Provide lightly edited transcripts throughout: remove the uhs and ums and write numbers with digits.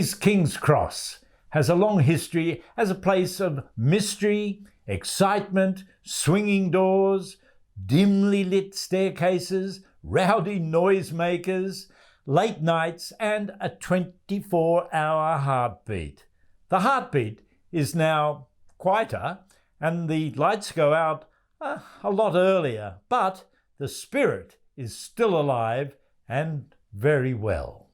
Sydney's King's Cross has a long history as a place of mystery, excitement, swinging doors, dimly lit staircases, rowdy noisemakers, late nights, and a 24-hour heartbeat. The heartbeat is now quieter, and the lights go out a lot earlier, but the spirit is still alive and very well.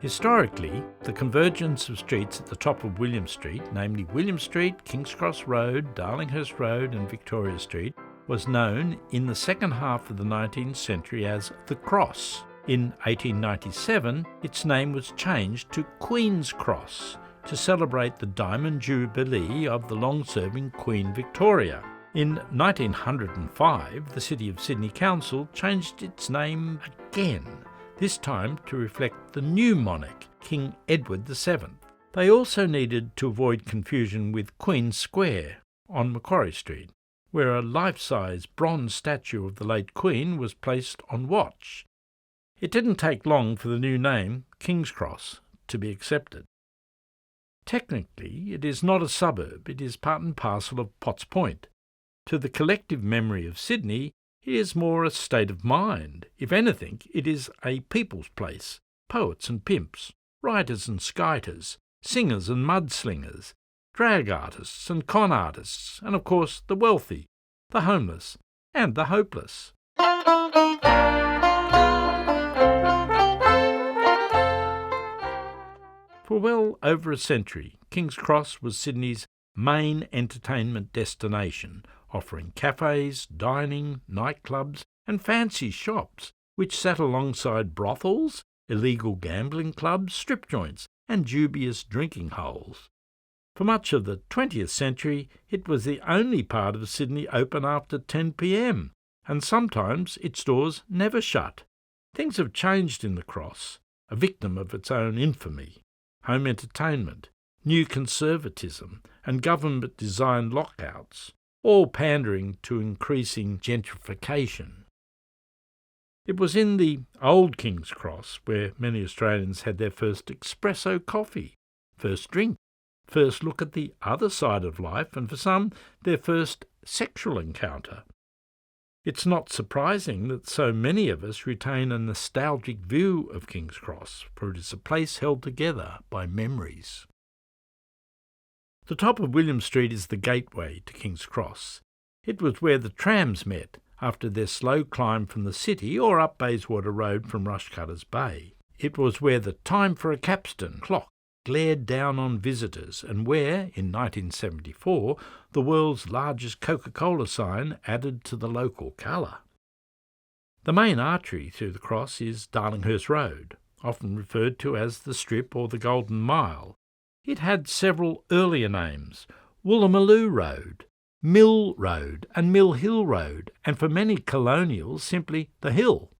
Historically, the convergence of streets at the top of William Street, namely William Street, King's Cross Road, Darlinghurst Road and Victoria Street, was known in the second half of the 19th century as the Cross. In 1897, its name was changed to Queen's Cross to celebrate the Diamond Jubilee of the long-serving Queen Victoria. In 1905, the City of Sydney Council changed its name again, this time to reflect the new monarch, King Edward VII. They also needed to avoid confusion with Queen Square on Macquarie Street, where a life-size bronze statue of the late Queen was placed on watch. It didn't take long for the new name, King's Cross, to be accepted. Technically, it is not a suburb, it is part and parcel of Potts Point. To the collective memory of Sydney, it is more a state of mind. If anything, it is a people's place. Poets and pimps, writers and skiters, singers and mudslingers, drag artists and con artists, and of course the wealthy, the homeless, and the hopeless. For well over a century, King's Cross was Sydney's main entertainment destination, offering cafes, dining, nightclubs and fancy shops, which sat alongside brothels, illegal gambling clubs, strip joints and dubious drinking holes. For much of the 20th century, it was the only part of Sydney open after 10 p.m, and sometimes its doors never shut. Things have changed in the Cross, a victim of its own infamy. Home entertainment, new conservatism and government-designed lockouts, all pandering to increasing gentrification. It was in the old King's Cross where many Australians had their first espresso coffee, first drink, first look at the other side of life, and for some, their first sexual encounter. It's not surprising that so many of us retain a nostalgic view of King's Cross, for it is a place held together by memories. The top of William Street is the gateway to King's Cross. It was where the trams met after their slow climb from the city or up Bayswater Road from Rushcutters Bay. It was where the time for a capstan clock glared down on visitors, and where, in 1974, the world's largest Coca-Cola sign added to the local colour. The main artery through the Cross is Darlinghurst Road, often referred to as the Strip or the Golden Mile. It had several earlier names: Woolloomooloo Road, Mill Road and Mill Hill Road, and for many colonials simply the Hill.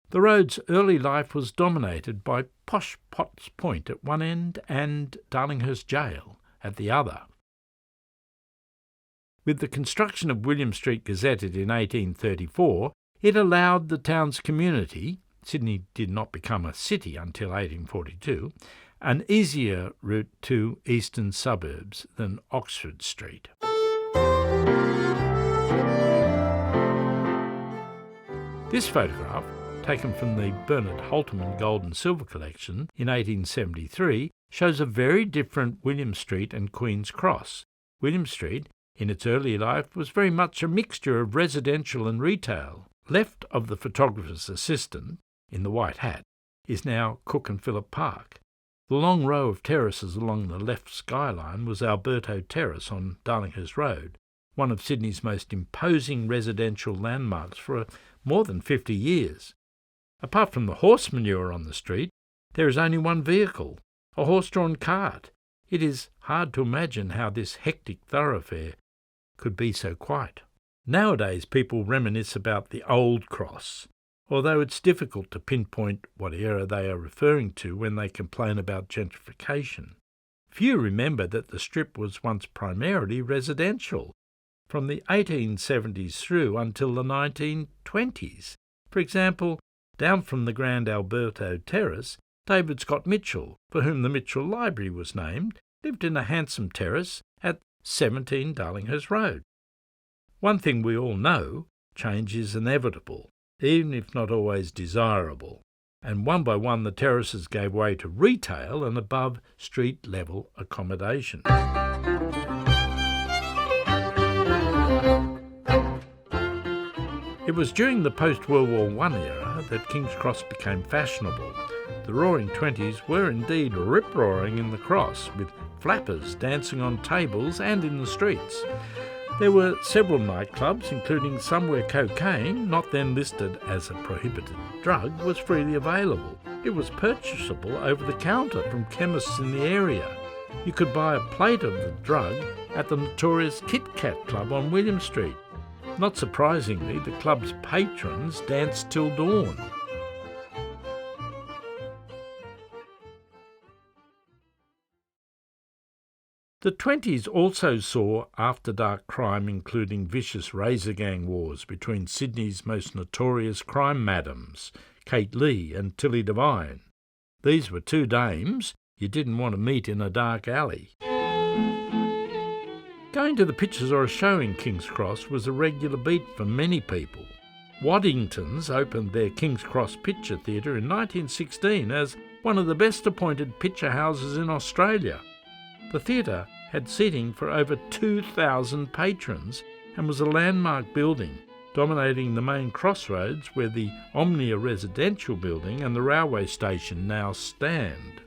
The road's early life was dominated by posh Potts Point at one end and Darlinghurst Jail at the other. With the construction of William Street gazetted in 1834, it allowed the town's community — Sydney did not become a city until 1842 — an easier route to eastern suburbs than Oxford Street. This photograph, taken from the Bernard Holterman Gold and Silver collection in 1873, shows a very different William Street and Queen's Cross. William Street, in its early life, was very much a mixture of residential and retail. Left of the photographer's assistant, in the white hat, is now Cook and Phillip Park. The long row of terraces along the left skyline was Alberto Terrace on Darlinghurst Road, one of Sydney's most imposing residential landmarks for more than 50 years. Apart from the horse manure on the street, there is only one vehicle, a horse-drawn cart. It is hard to imagine how this hectic thoroughfare could be so quiet. Nowadays people reminisce about the old Cross, although it's difficult to pinpoint what era they are referring to when they complain about gentrification. Few remember that the Strip was once primarily residential, from the 1870s through until the 1920s. For example, down from the Grand Alberto Terrace, David Scott Mitchell, for whom the Mitchell Library was named, lived in a handsome terrace at 17 Darlinghurst Road. One thing we all know, change is inevitable, even if not always desirable, and one by one the terraces gave way to retail and above street level accommodation. It was during the post-World War I era that King's Cross became fashionable. The Roaring Twenties were indeed rip-roaring in the Cross, with flappers dancing on tables and in the streets. There were several nightclubs, including some where cocaine, not then listed as a prohibited drug, was freely available. It was purchasable over the counter from chemists in the area. You could buy a plate of the drug at the notorious Kit Kat Club on William Street. Not surprisingly, the club's patrons danced till dawn. The 20s also saw after-dark crime, including vicious razor gang wars between Sydney's most notorious crime madams, Kate Leigh and Tilly Devine. These were two dames you didn't want to meet in a dark alley. Going to the pictures or a show in King's Cross was a regular beat for many people. Waddington's opened their King's Cross Picture Theatre in 1916 as one of the best appointed picture houses in Australia. The theatre had seating for over 2,000 patrons and was a landmark building, dominating the main crossroads where the Omnia residential building and the railway station now stand.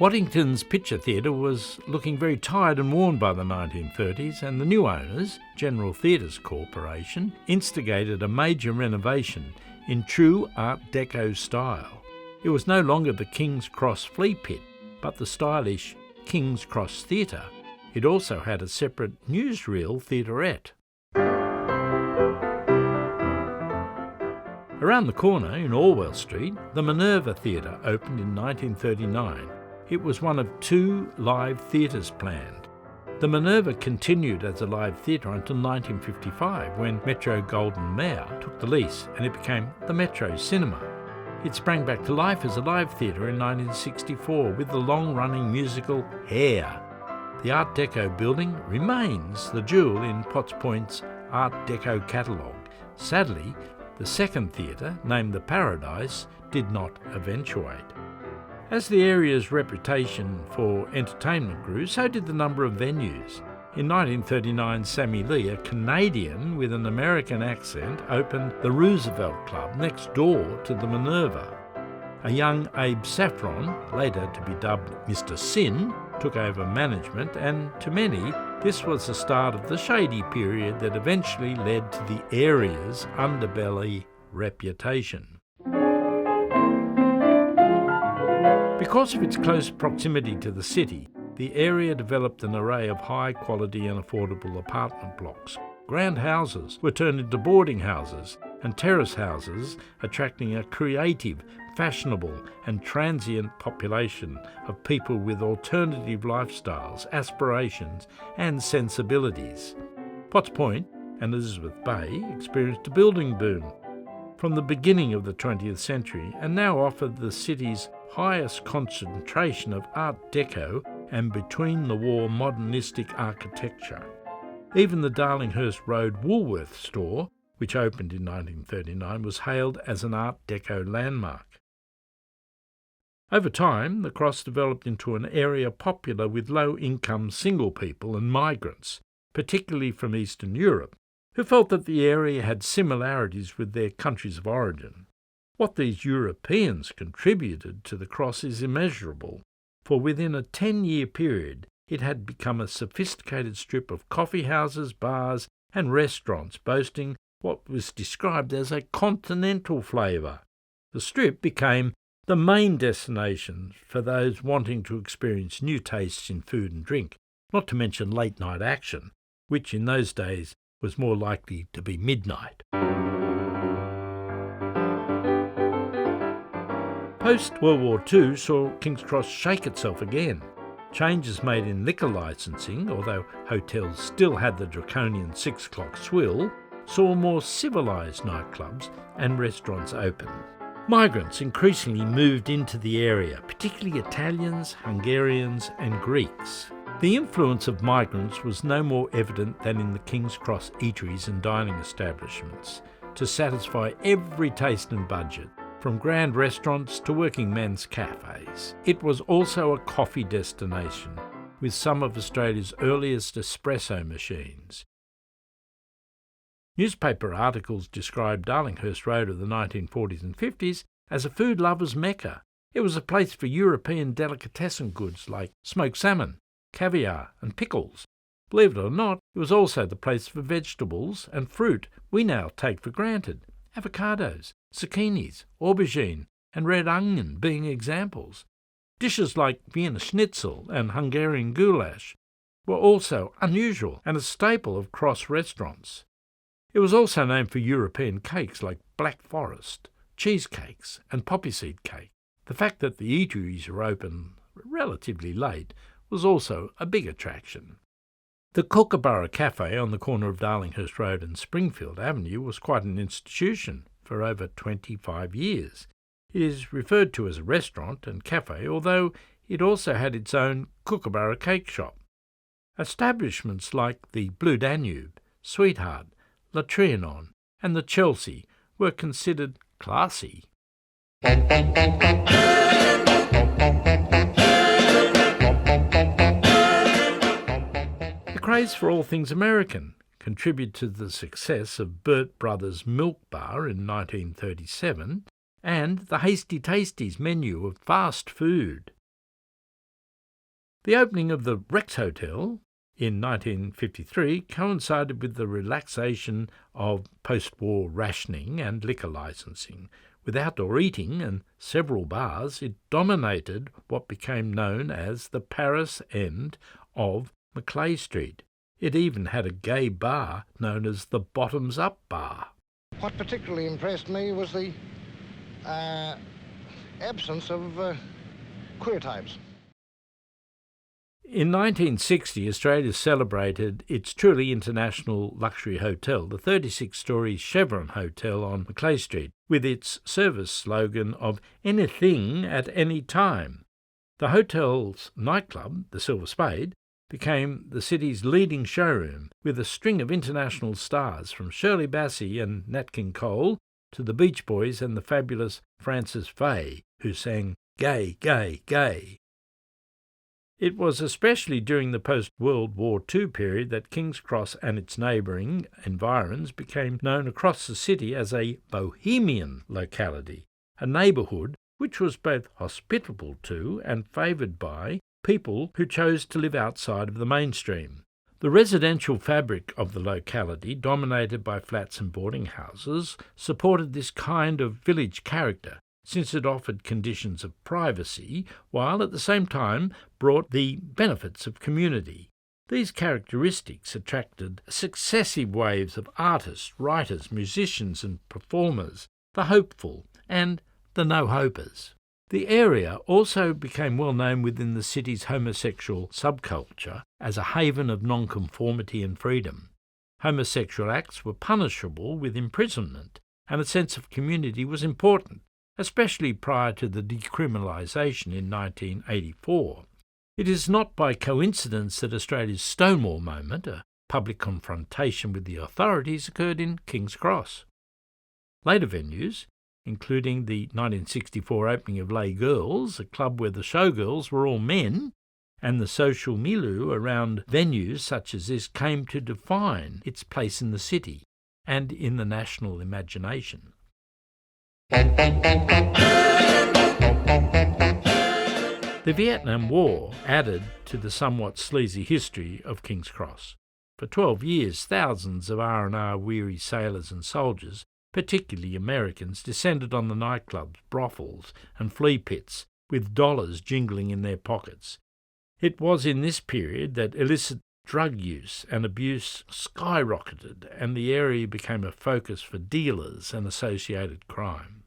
Waddington's Picture Theatre was looking very tired and worn by the 1930s, and the new owners, General Theatres Corporation, instigated a major renovation in true Art Deco style. It was no longer the King's Cross Flea Pit, but the stylish King's Cross Theatre. It also had a separate newsreel theaterette. Around the corner, in Orwell Street, the Minerva Theatre opened in 1939. It was one of two live theatres planned. The Minerva continued as a live theatre until 1955, when Metro Golden Mare took the lease and it became the Metro Cinema. It sprang back to life as a live theatre in 1964 with the long-running musical Hair. The Art Deco building remains the jewel in Potts Point's Art Deco catalogue. Sadly, the second theatre, named the Paradise, did not eventuate. As the area's reputation for entertainment grew, so did the number of venues. In 1939, Sammy Lee, a Canadian with an American accent, opened the Roosevelt Club next door to the Minerva. A young Abe Saffron, later to be dubbed Mr. Sin, took over management, and to many, this was the start of the shady period that eventually led to the area's underbelly reputation. Because of its close proximity to the city, the area developed an array of high-quality and affordable apartment blocks. Grand houses were turned into boarding houses and terrace houses, attracting a creative, fashionable and transient population of people with alternative lifestyles, aspirations and sensibilities. Potts Point and Elizabeth Bay experienced a building boom from the beginning of the 20th century and now offer the city's highest concentration of Art Deco and between-the-war modernistic architecture. Even the Darlinghurst Road Woolworth store, which opened in 1939, was hailed as an Art Deco landmark. Over time, the Cross developed into an area popular with low-income single people and migrants, particularly from Eastern Europe, who felt that the area had similarities with their countries of origin. What these Europeans contributed to the Cross is immeasurable, for within a 10-year period it had become a sophisticated strip of coffee houses, bars and restaurants boasting what was described as a continental flavour. The strip became the main destination for those wanting to experience new tastes in food and drink, not to mention late-night action, which in those days was more likely to be midnight. Post-World War II saw King's Cross shake itself again. Changes made in liquor licensing, although hotels still had the draconian 6 o'clock swill, saw more civilised nightclubs and restaurants open. Migrants increasingly moved into the area, particularly Italians, Hungarians and Greeks. The influence of migrants was no more evident than in the King's Cross eateries and dining establishments, to satisfy every taste and budget, from grand restaurants to working men's cafes. It was also a coffee destination, with some of Australia's earliest espresso machines. Newspaper articles described Darlinghurst Road of the 1940s and 50s as a food lover's mecca. It was a place for European delicatessen goods like smoked salmon, caviar and pickles. Believe it or not, it was also the place for vegetables and fruit we now take for granted. Avocados, zucchinis, aubergine and red onion being examples. Dishes like Vienna schnitzel and Hungarian goulash were also unusual and a staple of Cross restaurants. It was also known for European cakes like Black Forest, cheesecakes and poppy seed cake. The fact that the eateries were open relatively late was also a big attraction. The Kookaburra Cafe on the corner of Darlinghurst Road and Springfield Avenue was quite an institution for over 25 years. It is referred to as a restaurant and cafe, although it also had its own Kookaburra cake shop. Establishments like the Blue Danube, Sweetheart, La Trianon and the Chelsea were considered classy. The craze for all things American contributed to the success of Burt Brothers' Milk Bar in 1937 and the Hasty Tasties menu of fast food. The opening of the Rex Hotel in 1953 coincided with the relaxation of post-war rationing and liquor licensing. With outdoor eating and several bars, it dominated what became known as the Paris end of Macleay Street. It even had a gay bar known as the Bottoms Up Bar. What particularly impressed me was the absence of queer types. In 1960, Australia celebrated its truly international luxury hotel, the 36-storey Chevron Hotel on Macleay Street, with its service slogan of anything at any time. The hotel's nightclub, the Silver Spade, became the city's leading showroom, with a string of international stars from Shirley Bassey and Nat King Cole to the Beach Boys and the fabulous Warren Fahey, who sang "Gay, Gay, Gay." It was especially during the post-World War II period that King's Cross and its neighbouring environs became known across the city as a bohemian locality, a neighbourhood which was both hospitable to and favoured by people who chose to live outside of the mainstream. The residential fabric of the locality, dominated by flats and boarding houses, supported this kind of village character, since it offered conditions of privacy, while at the same time brought the benefits of community. These characteristics attracted successive waves of artists, writers, musicians and performers, the hopeful and the no-hopers. The area also became well known within the city's homosexual subculture as a haven of nonconformity and freedom. Homosexual acts were punishable with imprisonment, and a sense of community was important, especially prior to the decriminalisation in 1984. It is not by coincidence that Australia's Stonewall moment, a public confrontation with the authorities, occurred in King's Cross. Later venues, including the 1964 opening of Les Girls, a club where the showgirls were all men, and the social milieu around venues such as this came to define its place in the city and in the national imagination. The Vietnam War added to the somewhat sleazy history of King's Cross. For 12 years, thousands of R&R weary sailors and soldiers, particularly Americans, descended on the nightclubs, brothels and flea pits, with dollars jingling in their pockets. It was in this period that illicit drug use and abuse skyrocketed, and the area became a focus for dealers and associated crime.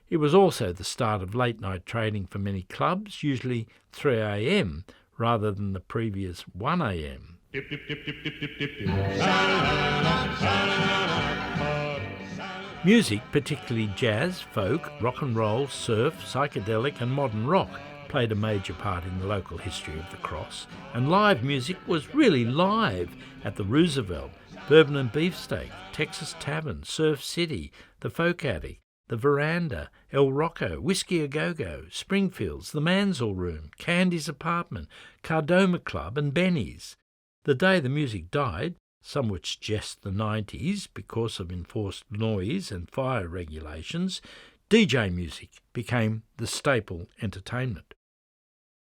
It was also the start of late-night trading for many clubs, usually 3 a.m. rather than the previous 1 a.m. Music, particularly jazz, folk, rock and roll, surf, psychedelic and modern rock, played a major part in the local history of the Cross, and live music was really live at the Roosevelt, Bourbon and Beefsteak, Texas Tavern, Surf City, the Folk Attic, the Veranda, El Rocco, Whiskey A Go-Go, Springfields, the Mansell Room, Candy's Apartment, Cardoma Club and Benny's. The day the music died, some would suggest the 90s because of enforced noise and fire regulations, DJ music became the staple entertainment.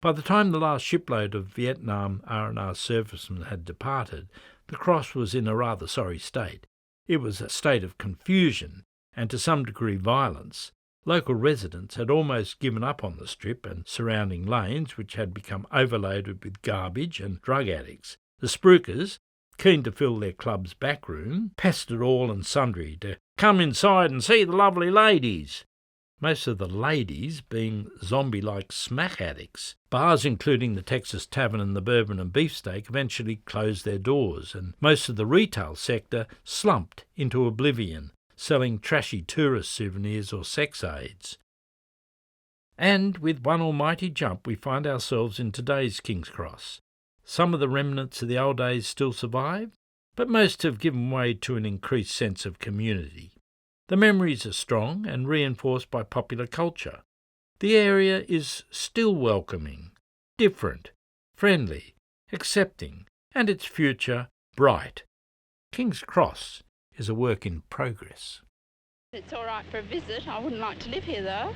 By the time the last shipload of Vietnam R&R servicemen had departed, the Cross was in a rather sorry state. It was a state of confusion and to some degree violence. Local residents had almost given up on the strip and surrounding lanes, which had become overloaded with garbage and drug addicts. The spruikers, keen to fill their club's back room, pestered all and sundry to come inside and see the lovely ladies. Most of the ladies being zombie-like smack addicts. Bars including the Texas Tavern and the Bourbon and Beefsteak eventually closed their doors, and most of the retail sector slumped into oblivion, selling trashy tourist souvenirs or sex aids. And with one almighty jump we find ourselves in today's King's Cross. Some of the remnants of the old days still survive, but most have given way to an increased sense of community. The memories are strong and reinforced by popular culture. The area is still welcoming, different, friendly, accepting, and its future bright. King's Cross is a work in progress. It's all right for a visit. I wouldn't like to live here though.